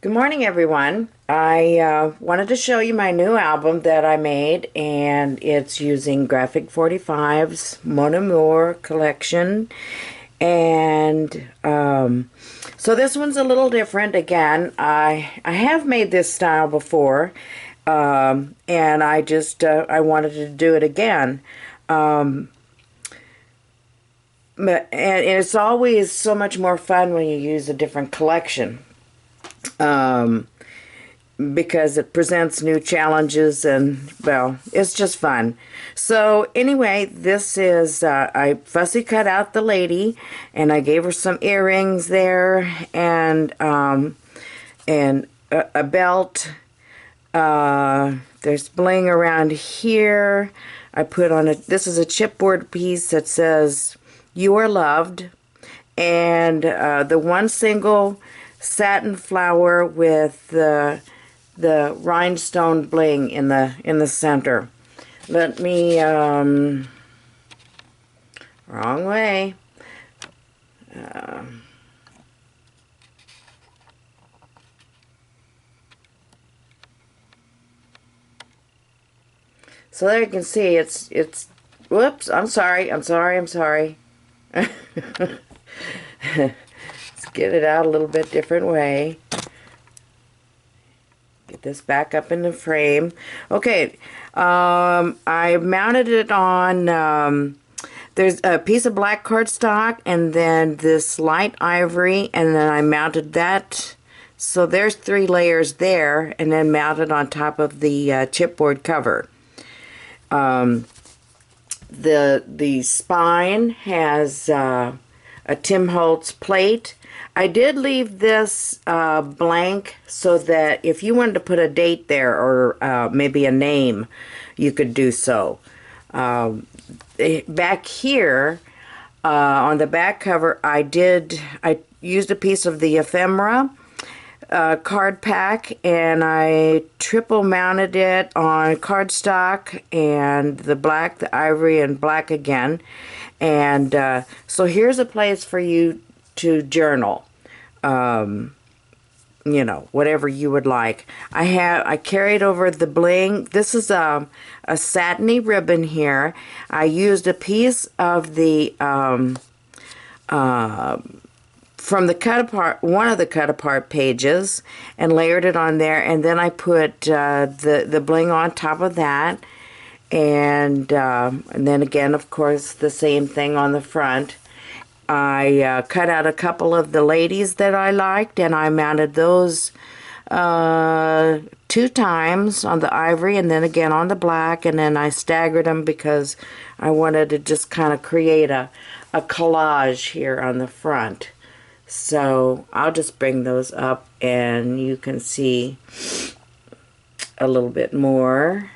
Good morning, everyone. I wanted to show you my new album that I made, and it's using Graphic 45's Mon Amour collection. And so this one's a little different. Again, I have made this style before, and I wanted to do it again. Um, and it's always so much more fun when you use a different collection. Um, because it presents new challenges and, well, it's just fun. So anyway, this is, I fussy cut out the lady and I gave her some earrings there and a belt. There's bling around here. I put on this is a chipboard piece that says, "You are loved." And the one single satin flower with the rhinestone bling in the center. Let me wrong way. So there you can see it's whoops, I'm sorry. Let's get it out a little bit different way. Get this back up in the frame. Okay, I mounted it on, there's a piece of black cardstock and then this light ivory, and then I mounted that. So there's 3 layers there, and then mounted on top of the chipboard cover. The spine has a Tim Holtz plate. I did leave this blank so that if you wanted to put a date there or maybe a name, you could do so. Back here on the back cover, I used a piece of the ephemera card pack, and I triple mounted it on cardstock and the black, the ivory, and black again. And so here's a place for you to journal, you know, whatever you would like. I carried over the bling. This is a satiny ribbon here. I used a piece of the from the cut apart, one of the cut apart pages, and layered it on there, and then I put the bling on top of that, and then again, of course, the same thing on the front. I cut out a couple of the ladies that I liked, and I mounted those 2 times on the ivory and then again on the black, and then I staggered them because I wanted to just kind of create a collage here on the front. So I'll just bring those up and you can see a little bit more.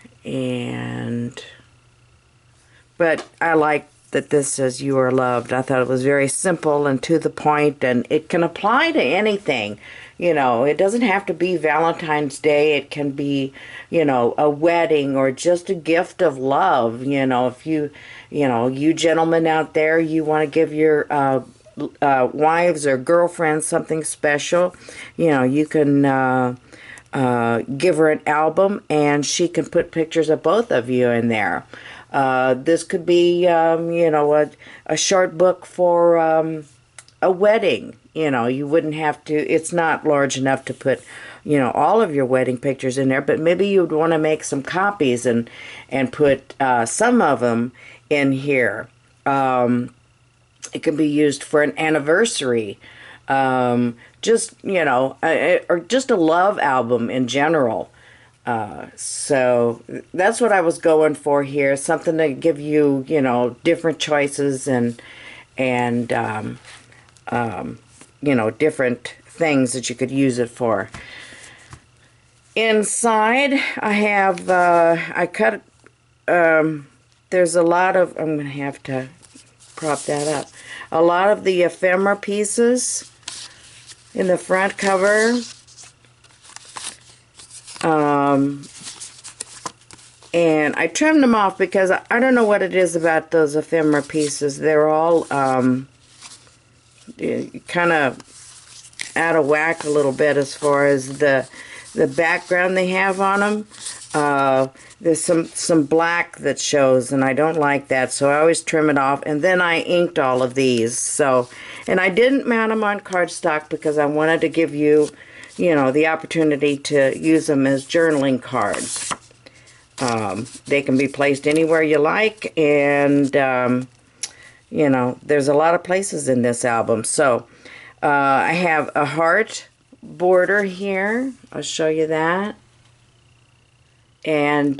But I like that this says "You are loved." I thought it was very simple and to the point, and it can apply to anything. You know, it doesn't have to be Valentine's Day. It can be, you know, a wedding or just a gift of love. You know, if you know, you gentlemen out there, you want to give your wives or girlfriends something special, you know, you can give her an album and she can put pictures of both of you in there. This could be, you know, a short book for a wedding. You know, you wouldn't have to, it's not large enough to put, you know, all of your wedding pictures in there, but maybe you'd want to make some copies and put some of them in here. It can be used for an anniversary, just, you know, or just a love album in general. So that's what I was going for here, something to give you, you know, different choices and you know, different things that you could use it for. Inside, I have, I cut, there's a lot of, I'm going to have to prop that up. A lot of the ephemera pieces in the front cover. And I trimmed them off because I don't know what it is about those ephemera pieces. They're all kind of out of whack a little bit as far as the background they have on them. There's some black that shows, and I don't like that, so I always trim it off. And then I inked all of these. So, and I didn't mount them on cardstock because I wanted to give you, you know, the opportunity to use them as journaling cards. They can be placed anywhere you like, and you know, there's a lot of places in this album. So I have a heart border here. I'll show you that. And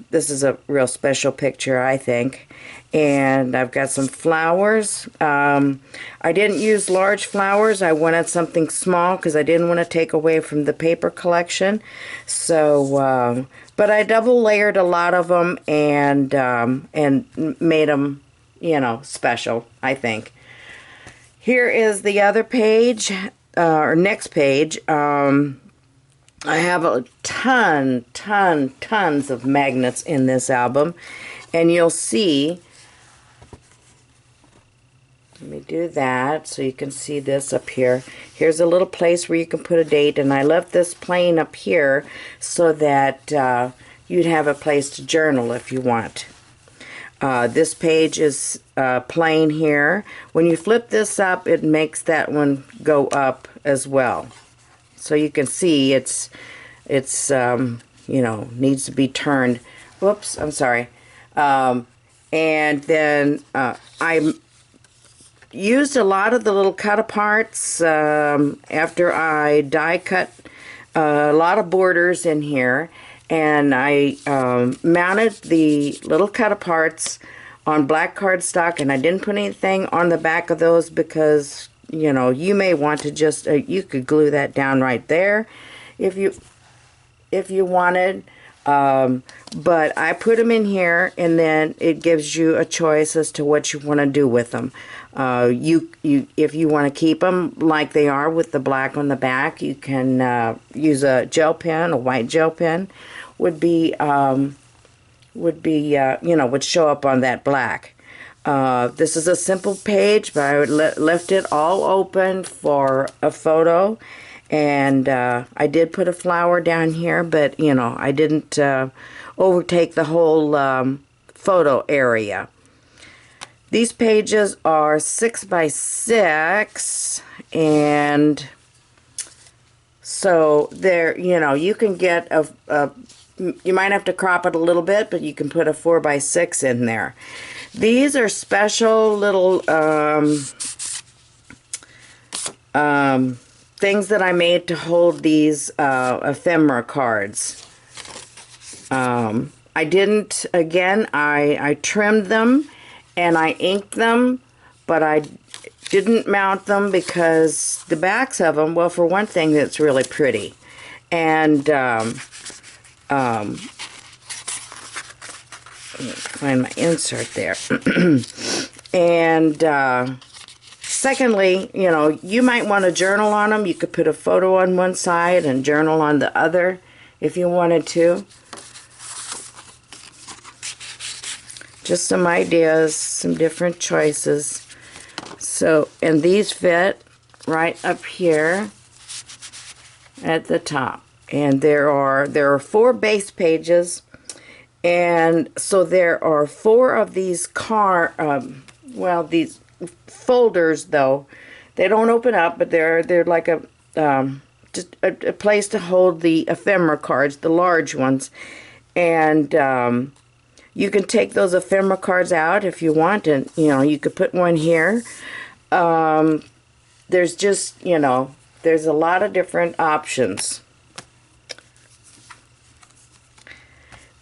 this is a real special picture, I think. And I've got some flowers. I didn't use large flowers. I wanted something small because I didn't want to take away from the paper collection. So, but I double layered a lot of them and made them, you know, special, I think. Here is the other page, or next page. I have a tons of magnets in this album, and you'll see, let me do that so you can see this up here. Here's a little place where you can put a date, and I left this plain up here so that you'd have a place to journal if you want. This page is plain here. When you flip this up, it makes that one go up as well. So you can see it's you know, needs to be turned. Whoops, I'm sorry. And then I used a lot of the little cut-aparts after I die cut a lot of borders in here. And I mounted the little cut-aparts on black cardstock, and I didn't put anything on the back of those because, you know, you may want to just, you could glue that down right there if you wanted. But I put them in here, and then it gives you a choice as to what you want to do with them. If you want to keep them like they are with the black on the back, you can use a gel pen, a white gel pen would be you know, would show up on that black. This is a simple page, but I left it all open for a photo. And I did put a flower down here, but, you know, I didn't overtake the whole photo area. These pages are 6 by 6, and so they're, you know, you can get you might have to crop it a little bit, but you can put a 4 by 6 in there. These are special little things that I made to hold these ephemera cards. I didn't, again, I trimmed them and I inked them, but I didn't mount them because the backs of them, well, for one thing, it's really pretty. And let me find my insert there. And secondly, you know, you might want to journal on them. You could put a photo on one side and journal on the other if you wanted to. Just some ideas, some different choices. So, and these fit right up here at the top. And there are 4 base pages, and so there are 4 of these these folders, though they don't open up, but they're like just a place to hold the ephemera cards, the large ones. And you can take those ephemera cards out if you want, and you know, you could put one here. There's just, you know, there's a lot of different options.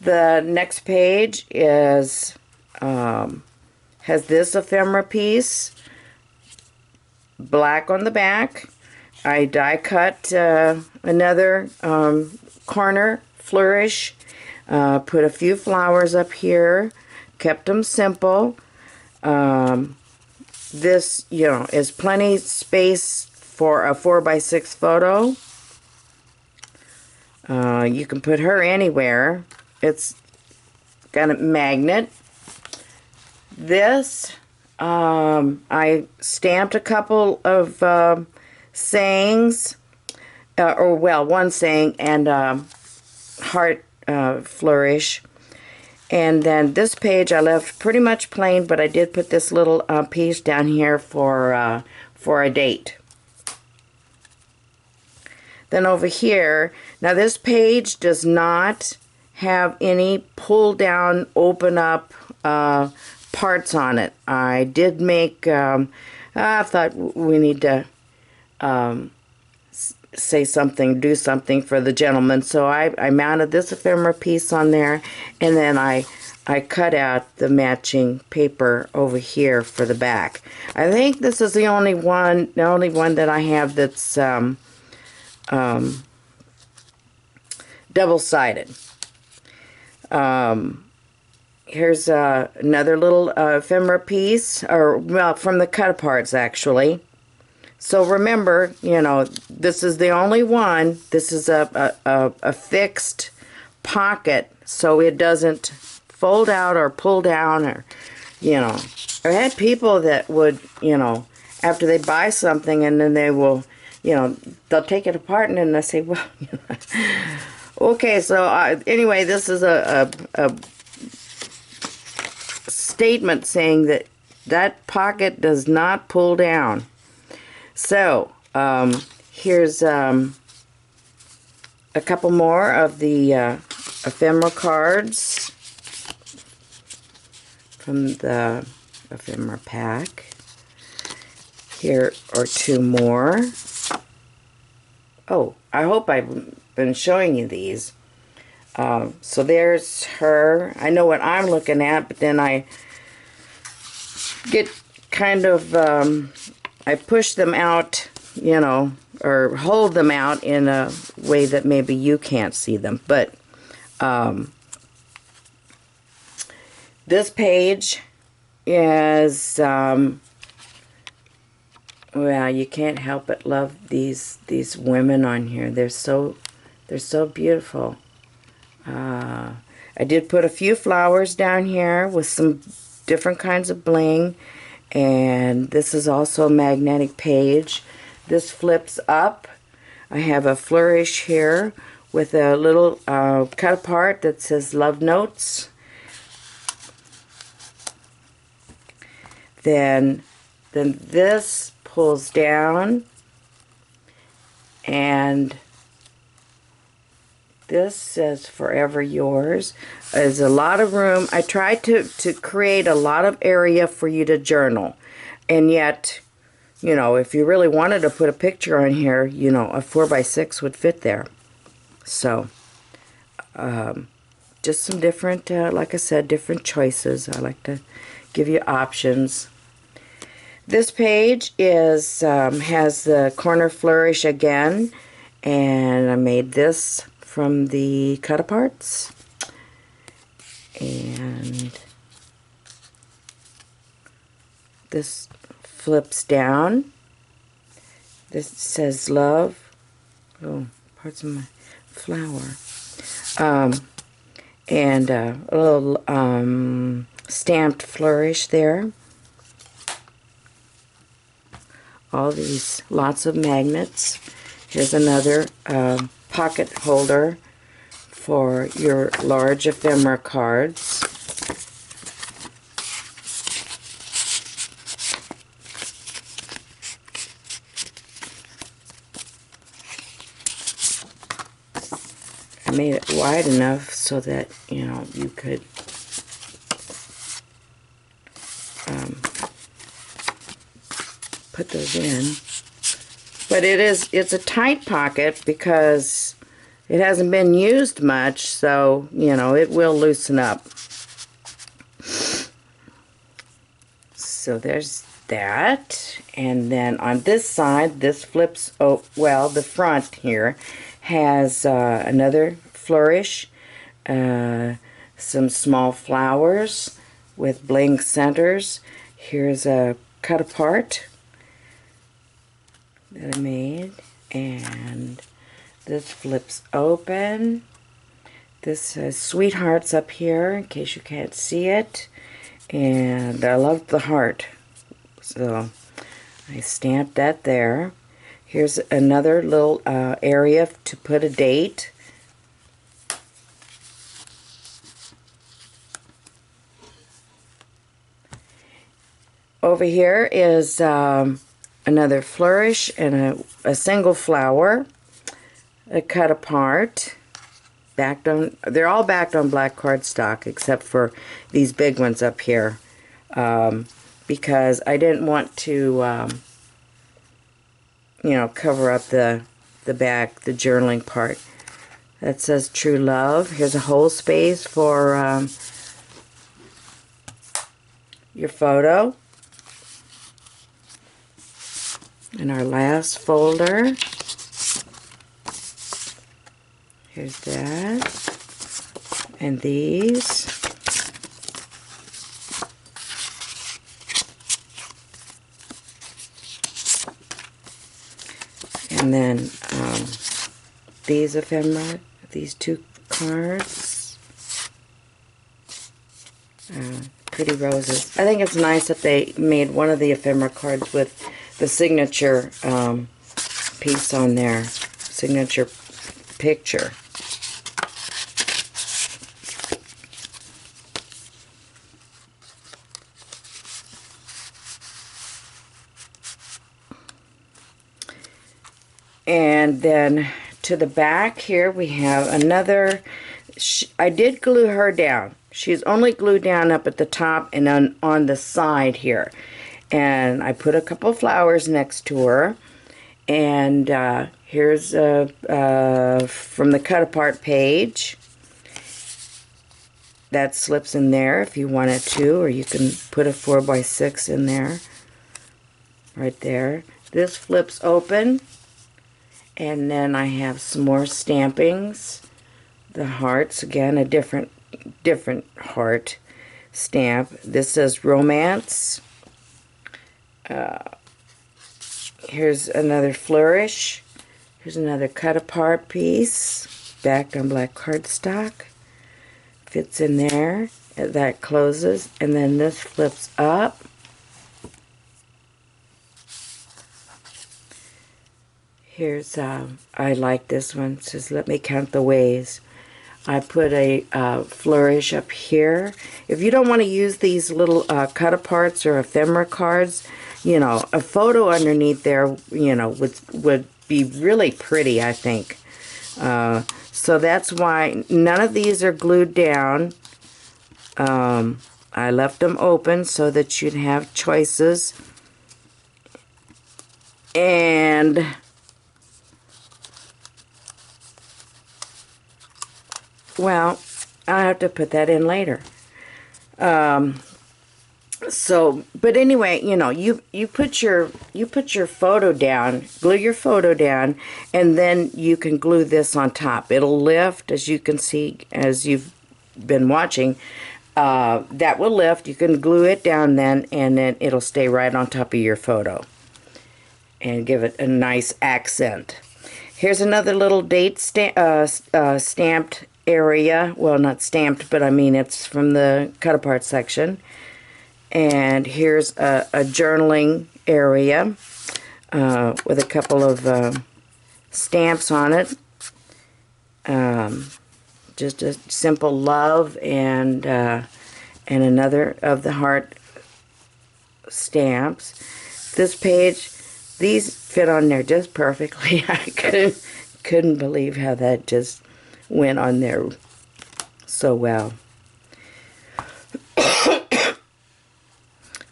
The next page is has this ephemera piece, black on the back. I die cut another corner flourish, put a few flowers up here, kept them simple. This, you know, is plenty space for a 4 by 6 photo. You can put her anywhere. It's got a magnet. This I stamped a couple of sayings, or well, one saying and heart flourish. And then this page I left pretty much plain, but I did put this little piece down here for a date. Then over here, now this page does not have any pull down, open up parts on it. I did make, I thought we need to say something, do something for the gentleman. So I mounted this ephemera piece on there, and then I cut out the matching paper over here for the back. I think this is the only one that I have that's double-sided. Here's another little ephemera piece, or well, from the cut-aparts actually. So remember, you know, this is the only one. This is a fixed pocket, so it doesn't fold out or pull down, or, you know. I had people that would, you know, after they buy something and then they will, you know, they'll take it apart and then they say, well, you know, okay, so anyway, this is a statement saying that that pocket does not pull down. So, here's a couple more of the ephemera cards from the ephemera pack. Here are two more. Oh, I hope I've been showing you these. So there's her. I know what I'm looking at, but then I get kind of, I push them out, you know, or hold them out in a way that maybe you can't see them. But this page is, well, you can't help but love these women on here. They're so beautiful. I did put a few flowers down here with some different kinds of bling. And this is also a magnetic page. This flips up. I have a flourish here with a little cut apart that says Love Notes. Then this pulls down, and this says Forever Yours. There's a lot of room. I tried to create a lot of area for you to journal. And yet, you know, if you really wanted to put a picture on here, you know, a 4x6 would fit there. So, just some different, like I said, different choices. I like to give you options. This page is has the corner flourish again. And I made this from the cut-aparts. And this flips down. This says love. Oh, parts of my flower. And a little stamped flourish there. All these, lots of magnets. Here's another pocket holder for your large ephemera cards. I made it wide enough so that, you know, you could put those in. But it's a tight pocket because it hasn't been used much, so, you know, it will loosen up. So there's that. And then on this side, this flips, oh, well, the front here has another flourish, some small flowers with bling centers. Here's a cut apart that I made, and this flips open. This says Sweethearts up here in case you can't see it, and I love the heart. So I stamped that there. Here's another little area to put a date. Over here is another flourish and a single flower, cut apart, backed on. They're all backed on black cardstock except for these big ones up here, because I didn't want to, you know, cover up the back, the journaling part. That says True Love. Here's a whole space for your photo. In our last folder, here's that, and these. And then these ephemera, these 2 cards. Pretty roses. I think it's nice that they made one of the ephemera cards with the signature piece on there, signature picture. And then to the back here we have another. I did glue her down. She's only glued down up at the top and on the side here. And I put a couple flowers next to her. And here's from the cut apart page. That slips in there if you wanted to, or you can put a 4x6 in there. Right there. This flips open. And then I have some more stampings. The hearts, again, a different heart stamp. This says Romance. Here's another flourish. Here's another cut apart piece, backed on black cardstock. Fits in there. That closes, and then this flips up. Here's, I like this one. It says, let me count the ways. I put a flourish up here. If you don't want to use these little cut-aparts or ephemera cards, you know, a photo underneath there, you know, would be really pretty, I think. So that's why none of these are glued down. I left them open so that you'd have choices. And well, I'll have to put that in later. So, but anyway, you know, you put your photo down, glue your photo down, and then you can glue this on top. It'll lift, as you can see, as you've been watching. That will lift. You can glue it down then, and then it'll stay right on top of your photo and give it a nice accent. Here's another little date stamped area. Well, not stamped, but I mean it's from the cut apart section. And here's a journaling area with a couple of stamps on it. Just a simple love and another of the heart stamps. This page, these fit on there just perfectly. I couldn't believe how that just went on there so well.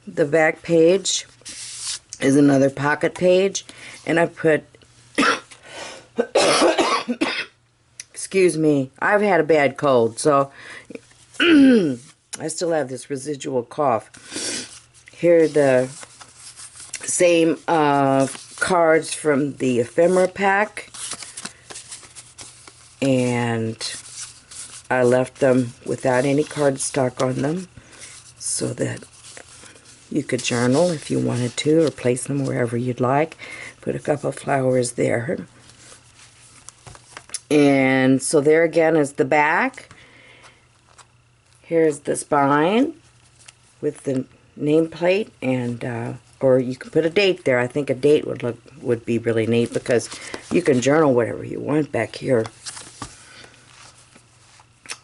The back page is another pocket page, and I put excuse me, I've had a bad cold, so I still have this residual cough. Here are the same cards from the ephemera pack, and I left them without any cardstock on them so that you could journal if you wanted to, or place them wherever you'd like. Put a couple of flowers there. And so there again is the back. Here's the spine with the nameplate and Or you can put a date there. I think a date would be really neat because you can journal whatever you want back here.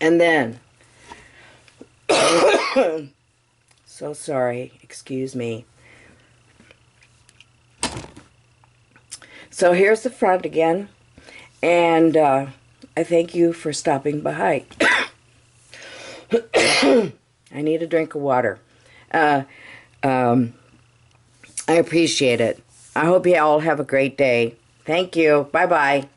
And then, so sorry, excuse me. So here's the front again, and I thank you for stopping by. I need a drink of water. I appreciate it. I hope you all have a great day. Thank you. Bye-bye.